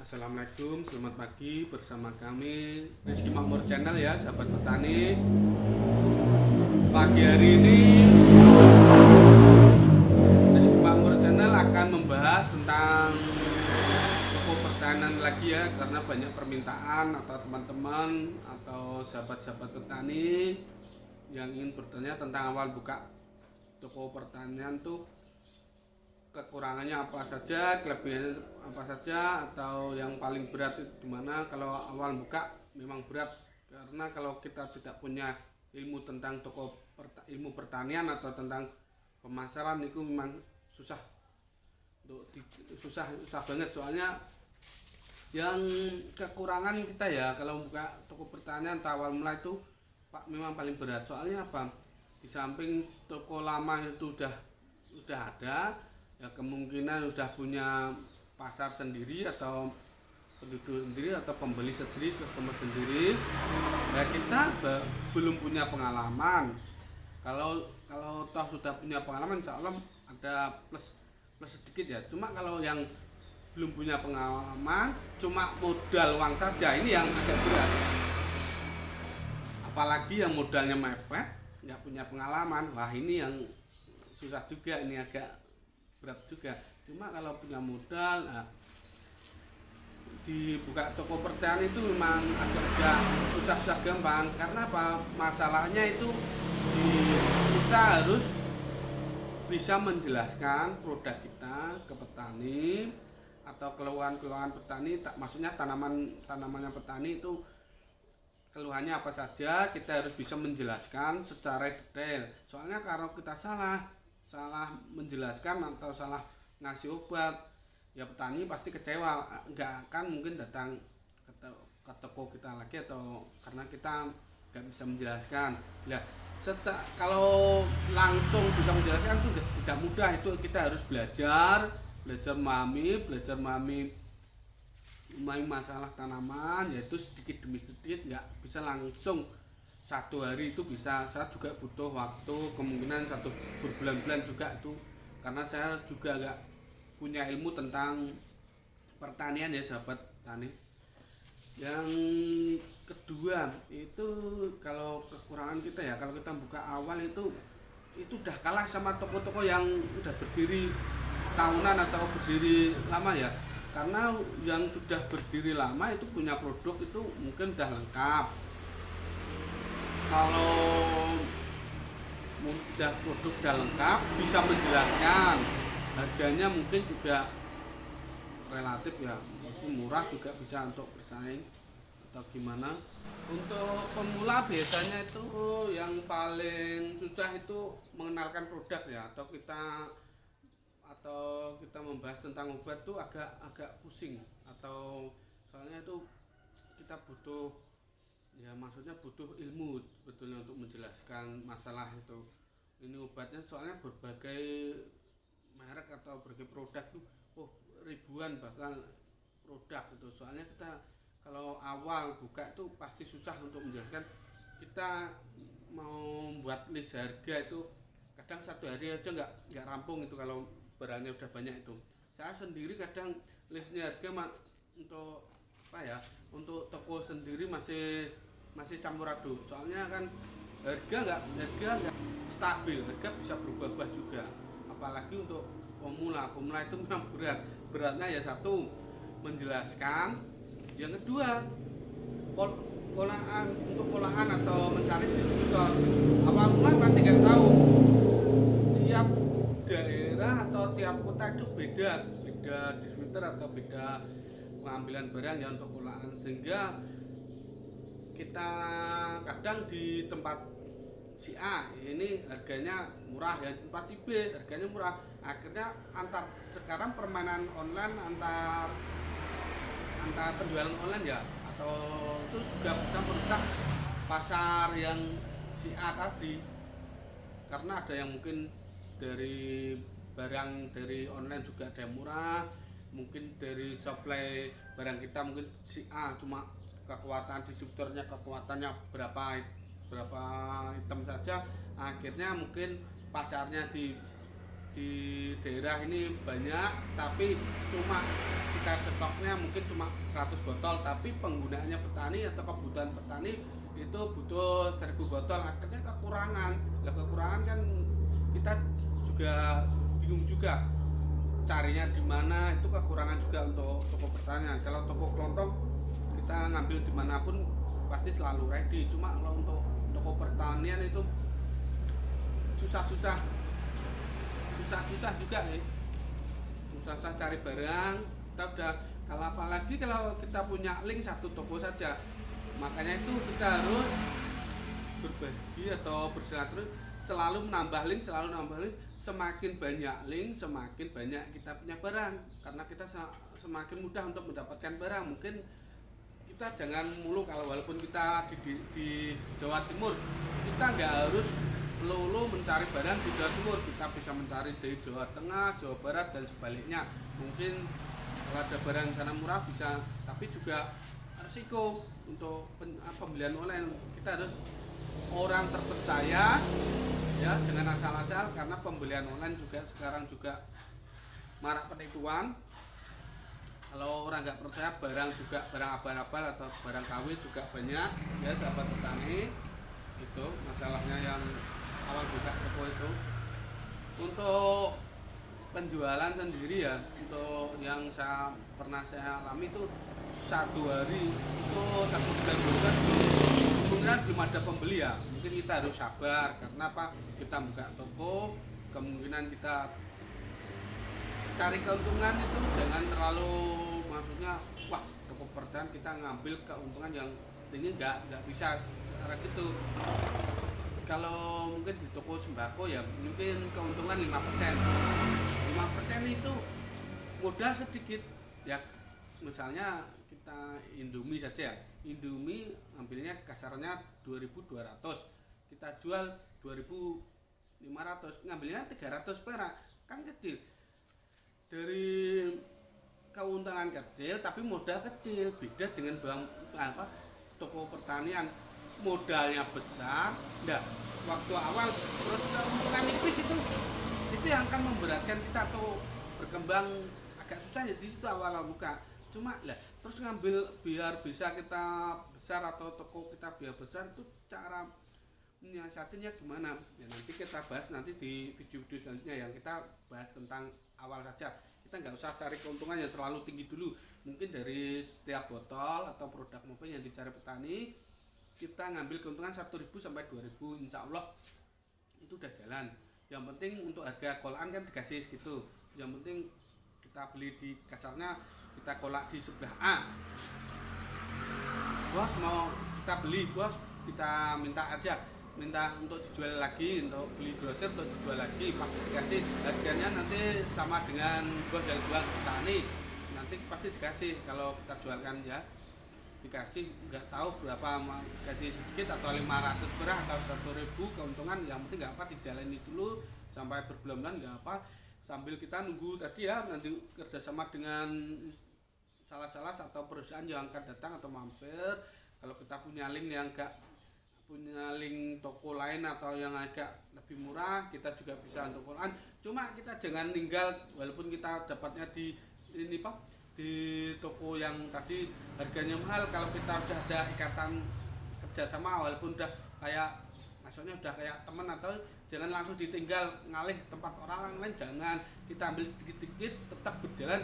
Assalamualaikum, selamat pagi bersama kami Rizky Makmur Channel ya, sahabat petani. Pagi hari ini Rizky Makmur Channel akan membahas tentang toko pertanian lagi ya, karena banyak permintaan atau teman-teman atau sahabat-sahabat petani yang ingin bertanya tentang awal buka toko pertanian tuh kekurangannya apa saja, kelebihannya apa saja, atau yang paling berat itu dimana. Kalau awal buka memang berat, karena kalau kita tidak punya ilmu tentang ilmu pertanian atau tentang pemasaran itu memang susah susah banget. Soalnya yang kekurangan kita ya kalau buka toko pertanian atau awal mulai itu memang paling berat. Soalnya apa, di samping toko lama itu udah ada ya, kemungkinan udah punya pasar sendiri atau penduduk sendiri atau pembeli sendiri, customer sendiri. Ya kita belum punya pengalaman. Kalau toh sudah punya pengalaman, insya Allah ada plus sedikit ya. Cuma kalau yang belum punya pengalaman, cuma modal uang saja, ini yang agak berat. Apalagi yang modalnya mepet, nggak punya pengalaman, wah ini yang susah juga, ini agak berat juga. Cuma kalau punya modal, nah, dibuka toko pertanian itu memang agak susah gampang. Karena apa, masalahnya itu kita harus bisa menjelaskan produk kita ke petani atau keluhan-keluhan petani, maksudnya tanamannya petani itu keluhannya apa saja, kita harus bisa menjelaskan secara detail. Soalnya kalau kita salah menjelaskan atau salah ngasih obat, ya petani pasti kecewa, nggak akan mungkin datang ke toko kita lagi, atau karena kita nggak bisa menjelaskan. Ya kalau langsung bisa menjelaskan itu tidak mudah, itu kita harus belajar memahami masalah tanaman, yaitu sedikit demi sedikit, nggak bisa langsung satu hari itu bisa. Saya juga butuh waktu, kemungkinan satu berbulan-bulan juga itu, karena saya juga nggak punya ilmu tentang pertanian ya, sahabat tani. Yang kedua itu kalau kekurangan kita ya, kalau kita buka awal itu udah kalah sama toko-toko yang udah berdiri tahunan atau berdiri lama ya. Karena yang sudah berdiri lama itu punya produk itu mungkin udah lengkap. Kalau produk udah lengkap, bisa menjelaskan, harganya mungkin juga relatif ya, murah juga, bisa untuk bersaing atau gimana. Untuk pemula biasanya itu yang paling susah itu mengenalkan produk ya, atau kita membahas tentang obat tuh agak pusing. Atau soalnya itu kita butuh, ya maksudnya butuh ilmu sebetulnya untuk menjelaskan masalah itu. Ini obatnya soalnya berbagai merek atau berbagai produk tuh, ribuan bahkan produk itu. Soalnya kita kalau awal buka itu pasti susah untuk menjelaskan. Kita mau buat list harga itu kadang satu hari aja nggak rampung itu kalau barangnya udah banyak itu. Saya sendiri kadang listnya harga untuk apa ya, untuk toko sendiri masih campur aduk. Soalnya kan harga nggak stabil, harga bisa berubah-ubah juga. Apalagi untuk pemula itu memang beratnya ya, satu menjelaskan, yang kedua olahan atau mencari distributor. Awal mula pasti nggak tahu, tiap daerah atau tiap kota itu beda distributor atau beda pengambilan barang ya untuk olahan, sehingga kita kadang di tempat si A ini harganya murah ya, tempat si B harganya murah. Akhirnya sekarang permainan online antar penjualan online ya, atau itu juga bisa merusak pasar yang si A tadi. Karena ada yang mungkin dari barang dari online juga ada yang murah, mungkin dari supply barang kita mungkin si A cuma kekuatan distributornya, kekuatannya berapa item saja, akhirnya mungkin pasarnya di daerah ini banyak, tapi cuma kita stoknya mungkin cuma 100 botol, tapi penggunaannya petani atau kebutuhan petani itu butuh 1000 botol, akhirnya kekurangan. Lah kekurangan kan kita juga bingung juga carinya di mana, itu kekurangan juga untuk toko pertanian. Kalau toko kelontong kita ngambil dimanapun pasti selalu ready, cuma kalau untuk toko pertanian itu susah-susah juga ya, susah cari barang. Kita udah, kalau apalagi kalau kita punya link satu toko saja, makanya itu kita harus berbagi atau bersilaturahmi, selalu menambah link. Semakin banyak link, semakin banyak kita punya barang, karena kita semakin mudah untuk mendapatkan barang. Mungkin kita jangan mulu, kalau walaupun kita di Jawa Timur, kita nggak harus melulu mencari barang di Jawa Timur, kita bisa mencari di Jawa Tengah, Jawa Barat, dan sebaliknya. Mungkin kalau ada barang sana murah bisa, tapi juga resiko untuk pembelian online. Kita harus orang terpercaya ya, jangan asal-asal, karena pembelian online juga sekarang juga marak penipuan. Kalau orang nggak percaya, barang juga, barang abal-abal atau barang KW juga banyak ya sahabat petani. Itu masalahnya yang awal buka toko itu. Untuk penjualan sendiri ya, untuk yang pernah saya alami itu, satu hari itu, satu bulan kemungkinan belum ada pembeli ya. Mungkin kita harus sabar, karena apa, kita buka toko, kemungkinan kita cari keuntungan itu jangan terlalu, maksudnya wah toko pertanian kita ngambil keuntungan yang setinggi, nggak bisa cara gitu. Kalau mungkin di toko sembako ya mungkin keuntungan 5%. 5% itu modal sedikit ya. Misalnya kita Indomie saja, Indomie ambilnya kasarnya 2.200, kita jual 2.500, ngambilnya 300 perak, kan kecil. Dari keuntungan kecil tapi modal kecil, beda dengan toko pertanian modalnya besar. Nah, waktu awal terus keuntungan nipis itu yang akan memberatkan kita atau berkembang agak susah ya di situ awal buka. Cuma lah terus ngambil biar bisa kita besar, atau toko kita biar besar, itu cara menyiasatinya gimana ya, nanti kita bahas nanti di video-video selanjutnya. Yang kita bahas tentang awal saja, kita nggak usah cari keuntungan yang terlalu tinggi dulu. Mungkin dari setiap botol atau produk moving yang dicari petani, kita ngambil keuntungan 1.000 sampai 2.000, insya Allah itu udah jalan. Yang penting untuk harga kolaan kan dikasih segitu. Yang penting kita beli di, kasarnya kita kolak di sebelah A, bos mau kita beli, bos kita minta untuk dijual lagi, untuk beli grosir untuk dijual lagi, pasti dikasih. Harganya nanti sama dengan bos yang jual petani, nanti pasti dikasih. Kalau kita jualkan ya dikasih, nggak tahu berapa, dikasih sedikit atau 500 perak atau 1.000 keuntungan. Yang penting nggak apa, dijalani dulu sampai berbulan-bulan, nggak apa, sambil kita nunggu tadi ya, nanti kerjasama dengan salah atau perusahaan yang akan datang atau mampir. Kalau kita punya link yang enggak punya link toko lain atau yang agak lebih murah, kita juga bisa untuk kolaan. Cuma kita jangan ninggal, walaupun kita dapatnya di ini Pak, di toko yang tadi harganya mahal, kalau kita udah ada ikatan kerjasama, walaupun udah kayak, maksudnya udah kayak teman, atau jangan langsung ditinggal ngalih tempat orang lain, jangan. Kita ambil sedikit-sedikit, tetap berjalan.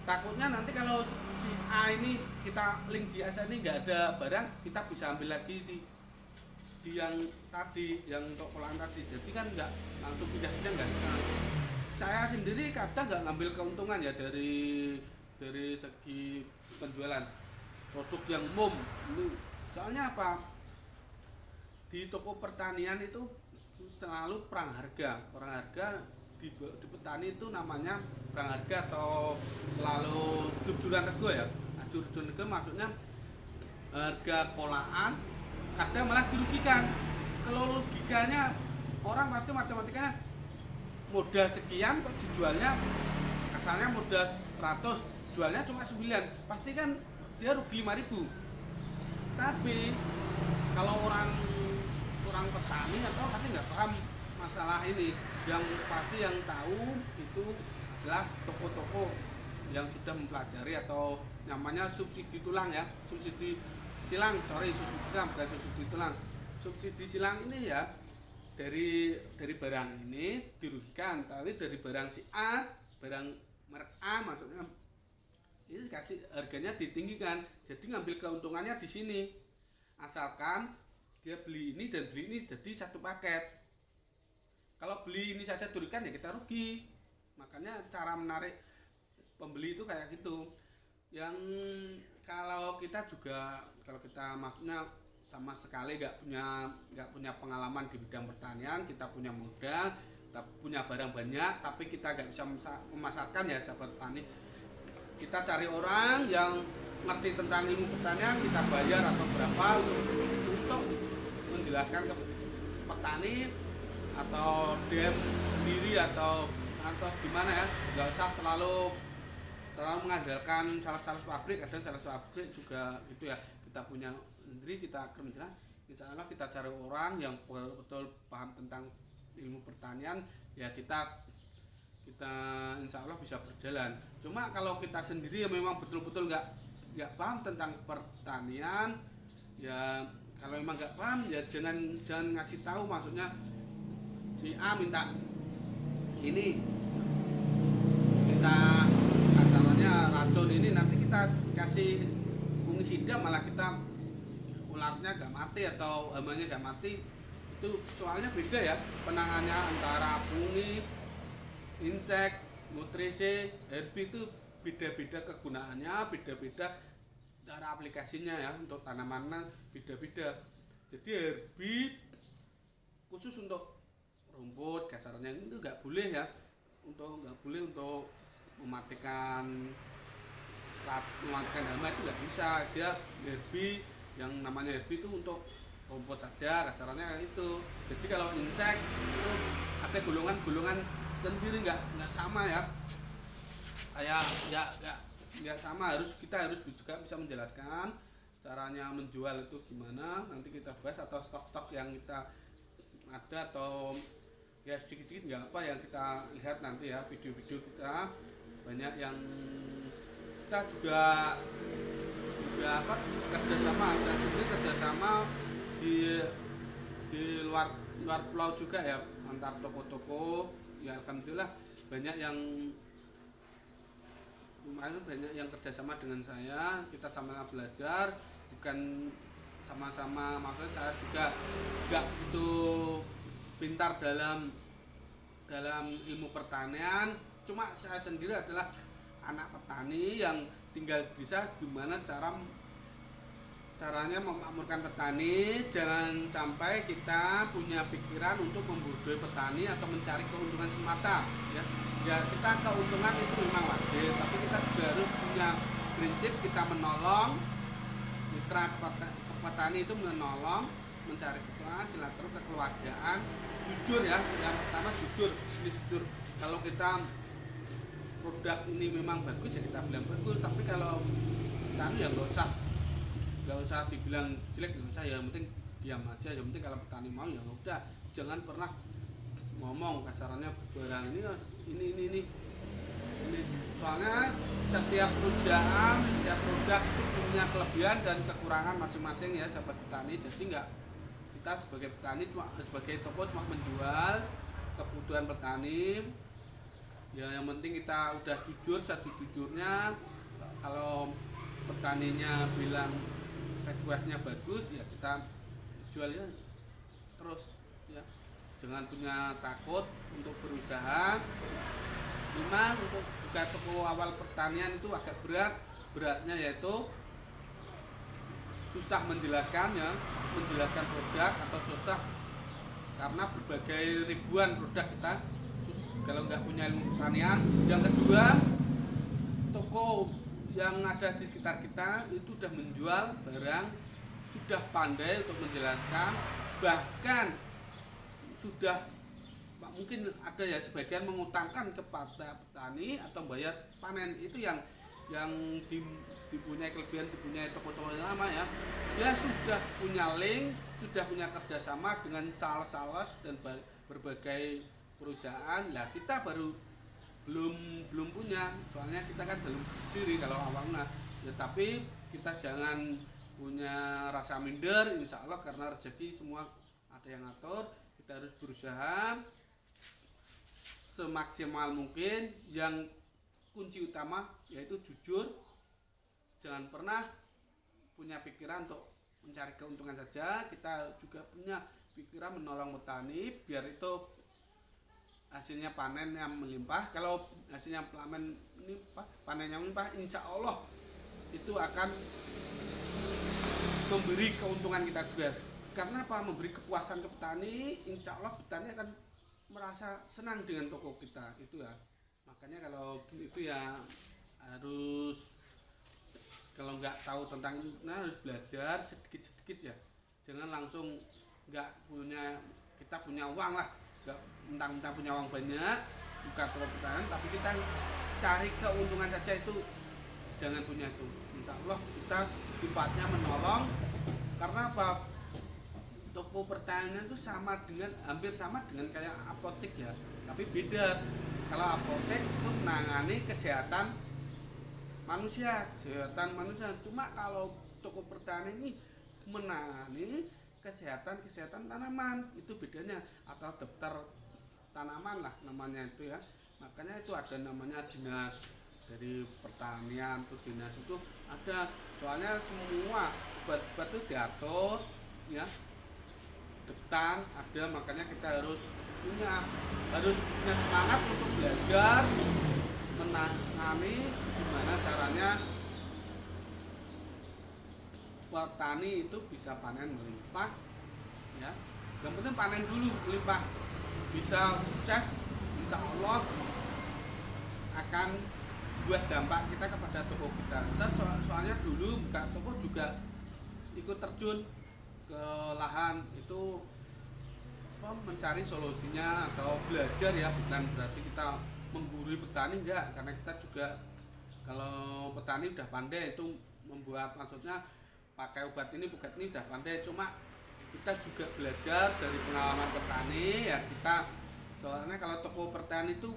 Takutnya nanti kalau si A ini kita link di ASA ini nggak ada barang, kita bisa ambil lagi di yang tadi, yang untuk kolaan tadi. Jadi kan nggak langsung pindah-pindah, nggak. Saya sendiri kadang nggak ngambil keuntungan ya dari segi penjualan produk yang umum ini. Soalnya apa, di toko pertanian itu selalu perang harga di petani itu namanya perang harga, atau selalu jur-juran rego ya. Jur-juran rego maksudnya harga kolaan kadang malah dirugikan. Kalau logikanya orang pasti matematikanya, modal sekian kok dijualnya, asalnya modal 100, jualnya cuma 9, pasti kan dia rugi 5.000. Tapi kalau orang petani atau pasti nggak paham masalah ini. Yang pasti yang tahu itu adalah toko-toko yang sudah mempelajari atau namanya subsidi tulang ya, subsidi silang, subsidi tulang bukan subsidi tulang. Subsidi silang ini ya dari barang ini dirugikan, tapi dari barang si A, barang merek A maksudnya ini kasih harganya ditinggikan, jadi ngambil keuntungannya di sini. Asalkan dia beli ini dan beli ini jadi satu paket. Kalau beli ini saja dirugikan ya kita rugi. Makanya cara menarik pembeli itu kayak gitu. Yang kalau kita maksudnya sama sekali nggak punya pengalaman di bidang pertanian, kita punya modal, kita punya barang banyak, tapi kita nggak bisa memasarkan ya sahabat petani. Kita cari orang yang ngerti tentang ilmu pertanian, kita bayar atau berapa untuk menjelaskan ke petani atau DM sendiri atau gimana ya, nggak usah terlalu mengandalkan salah pabrik. Ada salah pabrik juga gitu ya, kita punya sendiri, kita kerja. Insya Allah kita cari orang yang betul paham tentang ilmu pertanian ya, kita insya Allah bisa berjalan. Cuma kalau kita sendiri ya memang betul-betul nggak paham tentang pertanian ya, kalau memang nggak paham ya jangan ngasih tahu. Maksudnya si A minta katanya racun ini, nanti kita kasih fungisida malah kita ularnya gak mati atau hamanya gak mati. Itu soalnya beda ya penangannya antara fungi, insek, nutrisi, herbi itu beda-beda kegunaannya, beda-beda cara aplikasinya ya, untuk tanaman beda-beda. Jadi herbi khusus untuk rumput kasarnya itu nggak boleh ya, untuk mematikan hama itu nggak bisa. Dia herbi, yang namanya herbi itu untuk rumput saja kasarnya itu. Jadi kalau insek itu ada golongan sendiri, nggak sama ya, kayak nggak sama. Kita harus juga bisa menjelaskan caranya menjual itu gimana, nanti kita bahas, atau stok yang kita ada atau ya sedikit-sedikit nggak apa yang kita lihat nanti ya, video-video kita banyak yang kita juga kerjasama di luar pulau juga ya, antar toko-toko ya. Alhamdulillah banyak yang kerjasama dengan saya, kita sama-sama belajar, bukan sama-sama, maksudnya saya juga nggak begitu pintar dalam ilmu pertanian. Cuma saya sendiri adalah anak petani yang tinggal di desa, gimana caranya memakmurkan petani. Jangan sampai kita punya pikiran untuk membodohi petani atau mencari keuntungan semata ya. Kita keuntungan itu memang wajib, tapi kita juga harus punya prinsip, kita menolong mitra petani itu, mencari silaturahmi kekeluargaan, jujur ya. Yang pertama jujur. Kalau kita produk ini memang bagus ya kita bilang bagus, tapi kalau petani ya nggak usah dibilang jelek, nggak usah, ya penting diam aja. Yang penting kalau petani mau ya udah, jangan pernah ngomong kasarannya barang ini. Soalnya setiap perusahaan, setiap produk itu punya kelebihan dan kekurangan masing-masing ya sahabat petani. Jadi kita sebagai petani sebagai toko cuma menjual kebutuhan petani ya. Yang penting kita udah jujur sejujurnya. Kalau petaninya bilang requestnya bagus ya kita jual ya terus ya. Jangan punya takut untuk berusaha. Memang untuk buka toko awal pertanian itu agak beratnya yaitu susah menjelaskan produk, atau susah karena berbagai ribuan produk kita kalau nggak punya ilmu pertanian. Yang kedua, toko yang ada di sekitar kita itu sudah menjual barang, sudah pandai untuk menjelaskan, bahkan sudah mungkin ada ya sebagian mengutangkan kepada petani atau bayar panen. Itu yang dipunyai kelebihan, dipunyai toko-toko yang lama ya. Dia sudah punya link, sudah punya kerjasama dengan sales dan berbagai perusahaan. Lah kita baru belum belum punya, soalnya kita kan belum sendiri kalau awalnya ya, tapi kita jangan punya rasa minder, insya Allah karena rezeki semua ada yang ngatur. Kita harus berusaha semaksimal mungkin. Yang kunci utama yaitu jujur, jangan pernah punya pikiran untuk mencari keuntungan saja. Kita juga punya pikiran menolong petani biar itu hasilnya panen yang melimpah. Kalau hasilnya panen yang melimpah, insya Allah itu akan memberi keuntungan kita juga. Karena apa? Memberi kepuasan ke petani, insya Allah petani akan merasa senang dengan toko kita itu ya. Makanya kalau itu ya harus, kalau nggak tahu tentang itu, nah harus belajar sedikit-sedikit ya. Jangan langsung nggak punya, kita punya uang lah, nggak mentang-mentang punya uang banyak buka toko petani, tapi kita cari keuntungan saja, itu jangan punya itu. Insya Allah kita sifatnya menolong. Karena apa? Toko pertanian itu sama dengan, hampir sama dengan kayak apotek ya, tapi beda. Kalau apotek itu menangani kesehatan manusia. Cuma kalau toko pertanian ini menangani kesehatan tanaman, itu bedanya. Atau daftar tanaman lah namanya itu ya. Makanya itu ada namanya dinas dari pertanian, tuh dinas itu ada. Soalnya semua obat-obat itu diatur ya, depan ada. Makanya kita harus punya semangat untuk belajar menangani gimana caranya petani itu bisa panen melimpah ya. Yang penting panen dulu melimpah, bisa sukses, insya Allah akan buat dampak kita kepada toko kita. Soalnya dulu buka toko juga ikut terjun ke lahan itu mencari solusinya atau belajar ya, bukan berarti kita menggurui petani, enggak. Karena kita juga kalau petani udah pandai itu membuat, maksudnya pakai obat ini udah pandai. Cuma kita juga belajar dari pengalaman petani ya. Kita soalnya kalau toko pertanian itu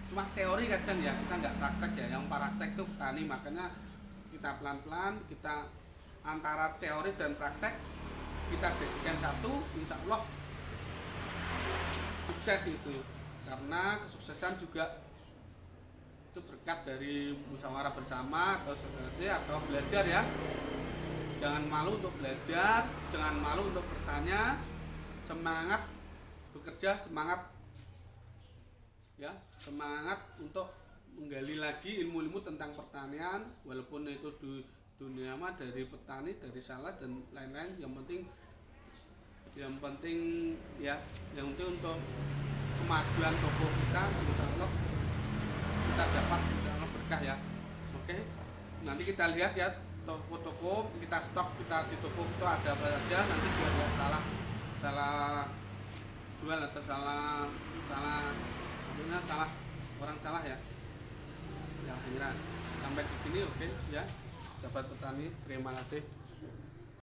cuma teori kadang ya, kita nggak praktek ya. Yang praktek itu petani. Makanya kita pelan-pelan, kita antara teori dan praktek kita jadikan satu, insya Allah sukses itu. Karena kesuksesan juga itu berkat dari musyawarah bersama atau sosialisasi atau belajar ya. Jangan malu untuk belajar, jangan malu untuk bertanya, semangat bekerja, semangat ya, semangat untuk menggali lagi ilmu-ilmu tentang pertanian, walaupun itu di dunia mah dari petani, dari sales dan lain-lain. Yang penting ya, yang penting untuk kemajuan toko kita, insya Allah kita dapat, insya Allah berkah ya. Oke, nanti kita lihat ya toko-toko kita stok, kita di toko itu ada apa saja. Nanti biar nggak salah jual atau salah orang salah ya. Ya akhirnya sampai di sini. Oke ya sahabat petani, terima kasih.